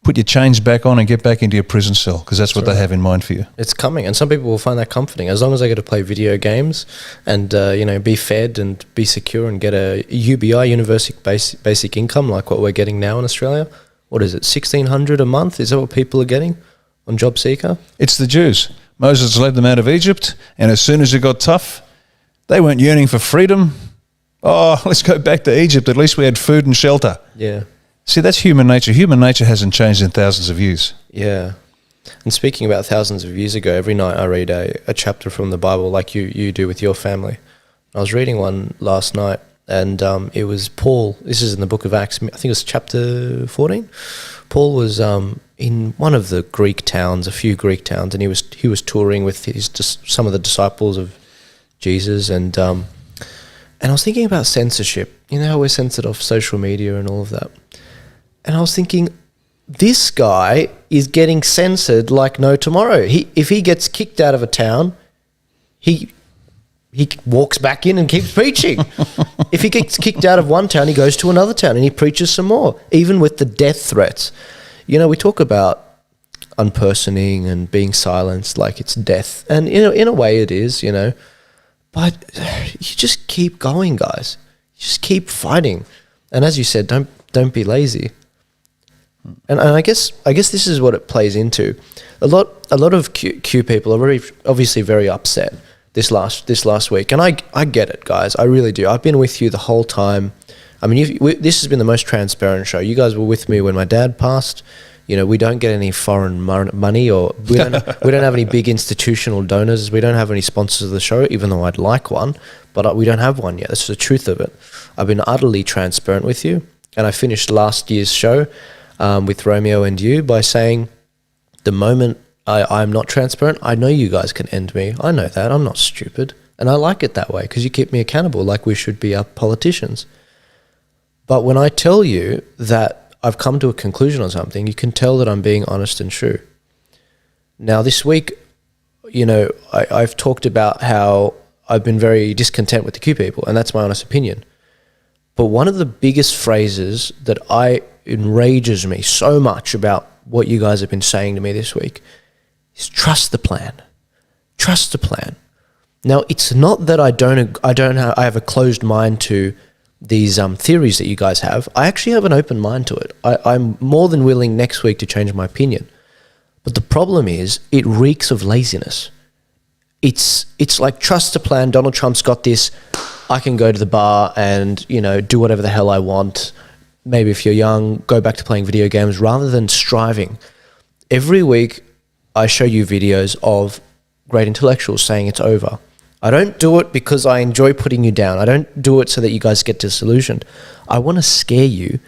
put your chains back on and get back into your prison cell, because that's what they have in mind for you. It's coming, and some people will find that comforting. As long as they get to play video games and be fed and be secure and get a UBI, universal basic income, like what we're getting now in Australia. What is it, $1,600 a month? Is that what people are getting on Job Seeker? It's the Jews. Moses led them out of Egypt, and as soon as it got tough, they weren't yearning for freedom. Oh, let's go back to Egypt. At least we had food and shelter. Yeah. See, that's human nature. Human nature hasn't changed in thousands of years. Yeah. And speaking about thousands of years ago, every night I read a chapter from the Bible like you do with your family. I was reading one last night, and it was Paul. This is in the book of Acts. I think it was chapter 14. Paul was in one of the Greek towns, a few Greek towns, and he was touring with some of the disciples of Jesus, and I was thinking about censorship. You know how we're censored off social media and all of that. And I was thinking, this guy is getting censored like no tomorrow. If he gets kicked out of a town, he walks back in and keeps preaching. If he gets kicked out of one town, he goes to another town and he preaches some more, even with the death threats. You know, we talk about unpersoning and being silenced like it's death. And in a way it is, you know. But you just keep going, guys. You just keep fighting. And as you said, don't be lazy. And I guess this is what it plays into. A lot of Q people are obviously very upset this last week, and I get it, guys. I really do. I've been with you the whole time. I mean, this has been the most transparent show. You guys were with me when my dad passed. You know, we don't get any foreign money, or we don't have any big institutional donors. We don't have any sponsors of the show, even though I'd like one, but we don't have one yet. That's the truth of it. I've been utterly transparent with you, and I finished last year's show with Romeo and you by saying, the moment I'm not transparent, I know you guys can end me. I know that. I'm not stupid. And I like it that way because you keep me accountable like we should be our politicians. But when I tell you that I've come to a conclusion on something, you can tell that I'm being honest and true. Now, this week, you know, I've talked about how I've been very discontent with the Q people, and that's my honest opinion. But one of the biggest phrases that enrages me so much about what you guys have been saying to me this week is trust the plan. Trust the plan. Now, it's not that I have a closed mind to these theories that you guys have. I actually have an open mind to it. I'm more than willing next week to change my opinion. But the problem is it reeks of laziness. It's like trust the plan. Donald Trump's got this. I can go to the bar and, you know, do whatever the hell I want. Maybe if you're young, go back to playing video games rather than striving. Every week, I show you videos of great intellectuals saying it's over. I don't do it because I enjoy putting you down. I don't do it so that you guys get disillusioned. I want to scare you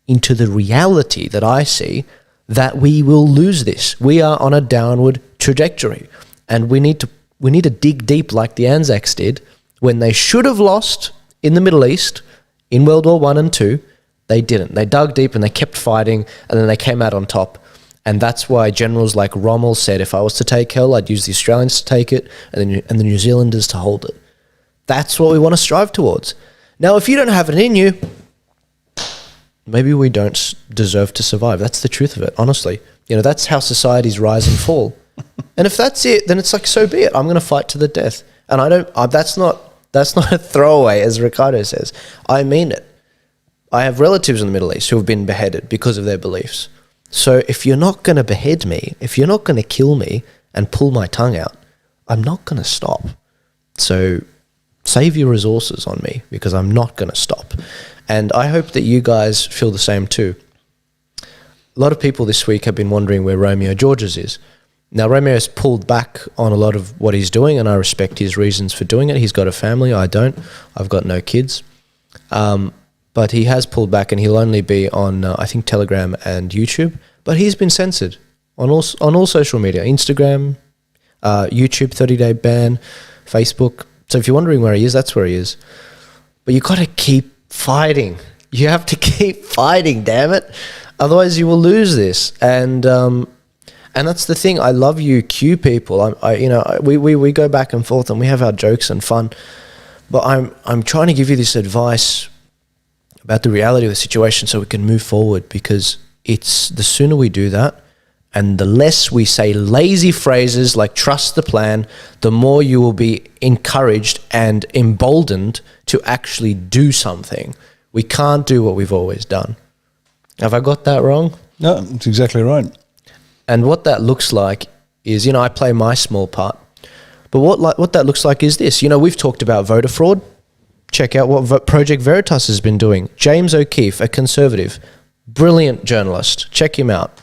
into the reality that I see that we will lose this. We are on a downward trajectory, and we need to dig deep like the Anzacs did when they should have lost in the Middle East in World War I and II. They didn't. They dug deep and they kept fighting, and then they came out on top. And that's why generals like Rommel said, if I was to take hell, I'd use the Australians to take it and the New Zealanders to hold it. That's what we want to strive towards. Now, if you don't have it in you, maybe we don't deserve to survive. That's the truth of it, honestly. You know, that's how societies rise and fall. And if that's it, then it's like, so be it. I'm going to fight to the death. And that's not a throwaway, as Riccardo says. I mean it. I have relatives in the Middle East who have been beheaded because of their beliefs. So if you're not going to behead me, if you're not going to kill me and pull my tongue out, I'm not going to stop. So save your resources on me, because I'm not going to stop. And I hope that you guys feel the same too. A lot of people this week have been wondering where Romeo Georges is. Now, Romeo's pulled back on a lot of what he's doing, and I respect his reasons for doing it. He's got a family. I don't. I've got no kids. But he has pulled back, and he'll only be on, I think, Telegram and YouTube. But he's been censored on all social media, Instagram, YouTube, 30-day ban, Facebook. So if you're wondering where he is, that's where he is. But you've got to keep fighting. You have to keep fighting, damn it. Otherwise, you will lose this. And that's the thing. I love you, Q people. We go back and forth, and we have our jokes and fun. But I'm trying to give you this advice about the reality of the situation so we can move forward, because it's the sooner we do that, and the less we say lazy phrases like trust the plan, the more you will be encouraged and emboldened to actually do something. We can't do what we've always done. Have I got that wrong? No, that's exactly right. And what that looks like is, I play my small part. But what that looks like is this. We've talked about voter fraud. Check out what Project Veritas has been doing. James O'Keefe, a conservative, brilliant journalist. Check him out.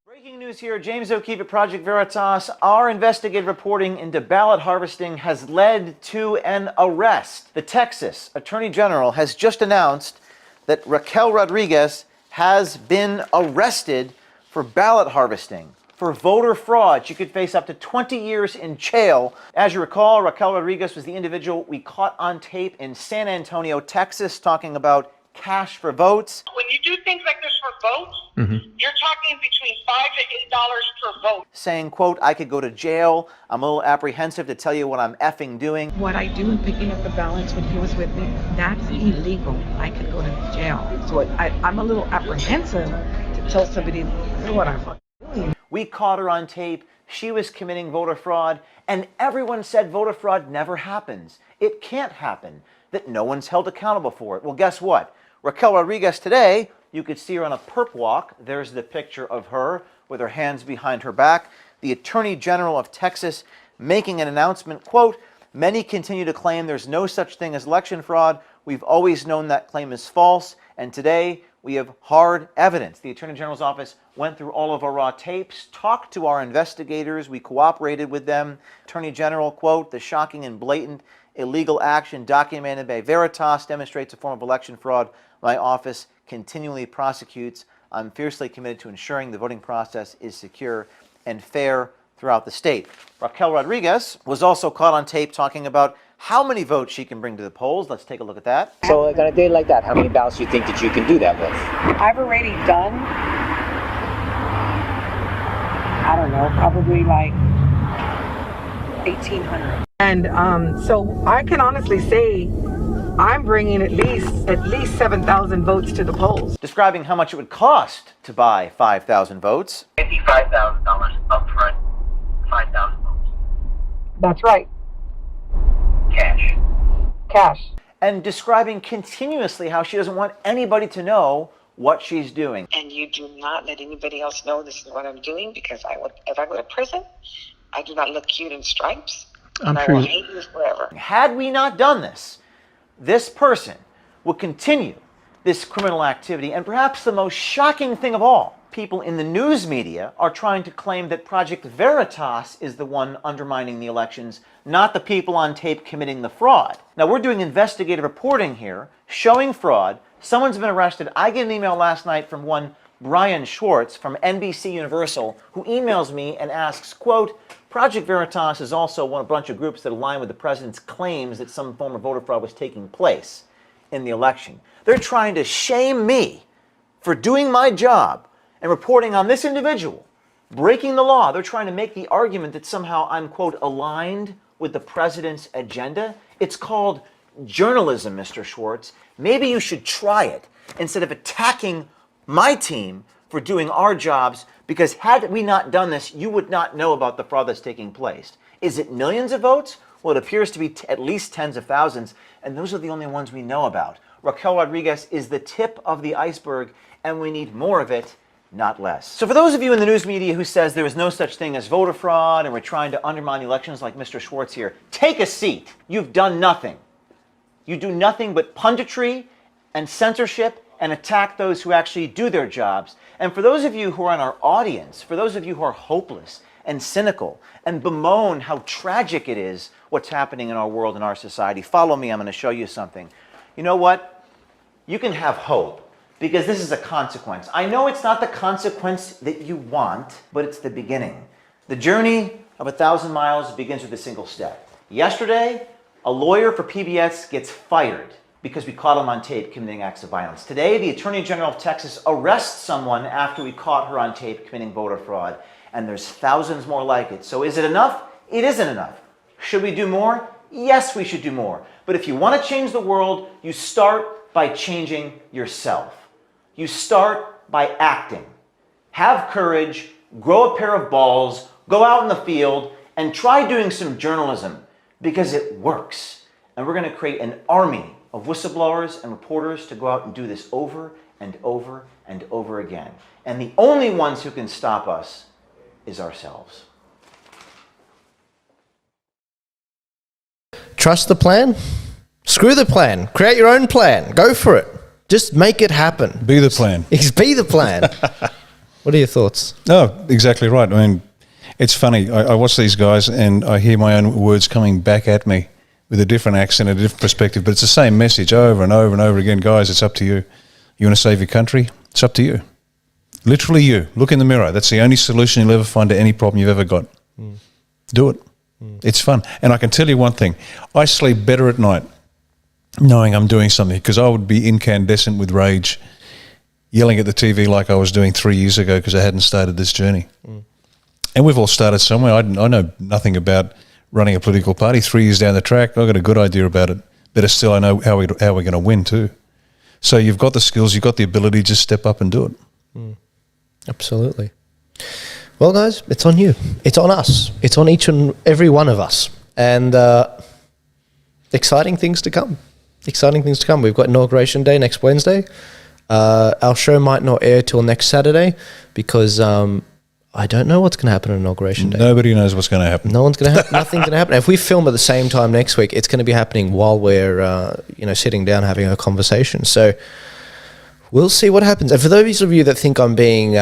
Breaking news here, James O'Keefe at Project Veritas. Our investigative reporting into ballot harvesting has led to an arrest. The Texas Attorney General has just announced that Raquel Rodriguez has been arrested for ballot harvesting. For voter fraud, she could face up to 20 years in jail. As you recall, Raquel Rodriguez was the individual we caught on tape in San Antonio, Texas, talking about cash for votes. When you do things like this for votes, you're talking between $5 to $8 per vote. Saying, quote, I could go to jail. I'm a little apprehensive to tell you what I'm effing doing. What I do in picking up the ballots when he was with me, that's illegal. I could go to jail. So I'm a little apprehensive to tell somebody what I'm fucking doing. We caught her on tape. She was committing voter fraud, and everyone said voter fraud never happens. It can't happen, that no one's held accountable for it. Well, guess what? Raquel Rodriguez today, you could see her on a perp walk. There's the picture of her with her hands behind her back. The Attorney General of Texas making an announcement, quote, many continue to claim there's no such thing as election fraud. We've always known that claim is false, and today we have hard evidence. The Attorney General's office went through all of our raw tapes, talked to our investigators, we cooperated with them. Attorney General, quote, the shocking and blatant illegal action documented by Veritas demonstrates a form of election fraud my office continually prosecutes. I'm fiercely committed to ensuring the voting process is secure and fair throughout the state. Raquel Rodriguez was also caught on tape talking about how many votes she can bring to the polls. Let's take a look at that. So like on a day like that, how many ballots do you think that you can do that with? I've already done, I don't know, probably like 1,800. And so I can honestly say I'm bringing at least 7,000 votes to the polls. Describing how much it would cost to buy 5,000 votes. $55,000 upfront, 5,000 votes. That's right. Cash. And describing continuously how she doesn't want anybody to know what she's doing. And you do not let anybody else know this is what I'm doing, because if I go to prison, I do not look cute in stripes, and I will hate you forever. Had we not done this, this person would continue this criminal activity. And perhaps the most shocking thing of all, people in the news media are trying to claim that Project Veritas is the one undermining the elections, not the people on tape committing the fraud. Now, we're doing investigative reporting here, showing fraud. Someone's been arrested. I get an email last night from one Brian Schwartz from NBC Universal, who emails me and asks, quote, Project Veritas is also a bunch of groups that align with the president's claims that some form of voter fraud was taking place in the election. They're trying to shame me for doing my job and reporting on this individual breaking the law. They're trying to make the argument that somehow I'm, quote, aligned with the president's agenda. It's called journalism, Mr. Schwartz. Maybe you should try it instead of attacking my team for doing our jobs, because had we not done this, you would not know about the fraud that's taking place. Is it millions of votes? Well, it appears to be at least tens of thousands, and those are the only ones we know about. Raquel Rodriguez is the tip of the iceberg, and we need more of it, not less. So for those of you in the news media who says there is no such thing as voter fraud and we're trying to undermine the elections like Mr. Schwartz here, take a seat. You've done nothing. You do nothing but punditry and censorship and attack those who actually do their jobs. And for those of you who are in our audience, for those of you who are hopeless and cynical and bemoan how tragic it is what's happening in our world and our society, follow me, I'm going to show you something. You know what? You can have hope, because this is a consequence. I know it's not the consequence that you want, but it's the beginning. The journey of 1,000 miles begins with a single step. Yesterday, a lawyer for PBS gets fired because we caught him on tape committing acts of violence. Today, the Attorney General of Texas arrests someone after we caught her on tape committing voter fraud, and there's thousands more like it. So is it enough? It isn't enough. Should we do more? Yes, we should do more. But if you want to change the world, you start by changing yourself. You start by acting. have courage, grow a pair of balls, go out in the field, and try doing some journalism, because it works. And we're going to create an army of whistleblowers and reporters to go out and do this over and over and over again. And the only ones who can stop us is ourselves. Trust the plan? Screw the plan. Create your own plan. Go for it. Just make it happen. Be the plan. Be the plan. What are your thoughts? No, exactly right. I mean, it's funny. I watch these guys and I hear my own words coming back at me with a different accent, a different perspective, but it's the same message over and over and over again. Guys, it's up to you. You want to save your country? It's up to you. Literally you. Look in the mirror. That's the only solution you'll ever find to any problem you've ever got. Do it. It's fun. And I can tell you one thing. I sleep better at night knowing I'm doing something, because I would be incandescent with rage, yelling at the TV like I was doing 3 years ago because I hadn't started this journey. And we've all started somewhere. I know nothing about running a political party. 3 years down the track, I've got a good idea about it. Better still, I know how we're going to win too. So you've got the skills, you've got the ability, just step up and do it. Absolutely. Well, guys, it's on you. It's on us. It's on each and every one of us. And exciting things to come. Exciting things to come. We've got Inauguration Day next Wednesday. Our show might not air till next Saturday because I don't know what's going to happen on Inauguration Day. Nobody knows what's going to happen. Nothing's going to happen. If we film at the same time next week, it's going to be happening while we're sitting down having a conversation. So we'll see what happens. And for those of you that think I'm being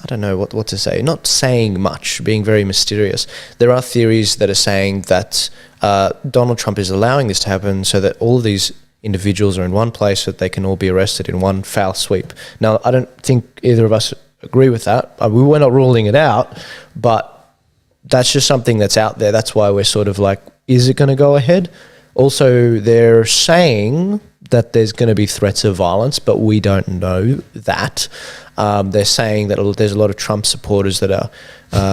I don't know what to say, not saying much, being very mysterious, there are theories that are saying that Donald Trump is allowing this to happen so that all of these individuals are in one place so that they can all be arrested in one foul sweep. Now, I don't think either of us agree with that. We were not ruling it out, but that's just something that's out there. That's why we're sort of like, is it going to go ahead? Also, they're saying that there's going to be threats of violence, but we don't know that. They're saying that there's a lot of Trump supporters that are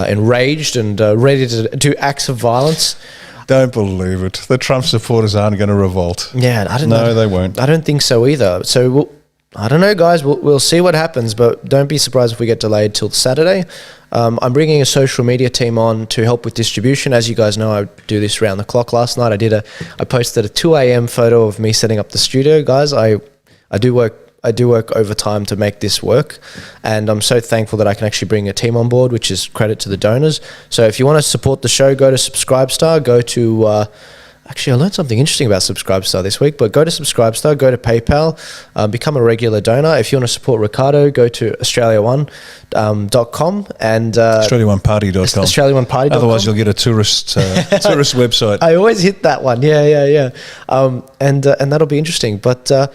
enraged and ready to do acts of violence. Don't believe it. The Trump supporters aren't going to revolt. Yeah, I don't know. No, they won't. I don't think so either. So I don't know, guys. We'll see what happens, but don't be surprised if we get delayed till Saturday. I'm bringing a social media team on to help with distribution. As you guys know, I do this round the clock. Last night I posted a 2 a.m. photo of me setting up the studio. Guys, I do work overtime to make this work, and I'm so thankful that I can actually bring a team on board, which is credit to the donors. So if you want to support the show, go to Subscribestar, go to actually, I learned something interesting about Subscribestar this week, but go to Subscribestar, go to PayPal, become a regular donor. If you want to support Riccardo, go to australiaone.com and AustraliaOneParty.com. AustraliaOneParty.com. Otherwise, you'll get a tourist website. I always hit that one. Yeah. And that'll be interesting. But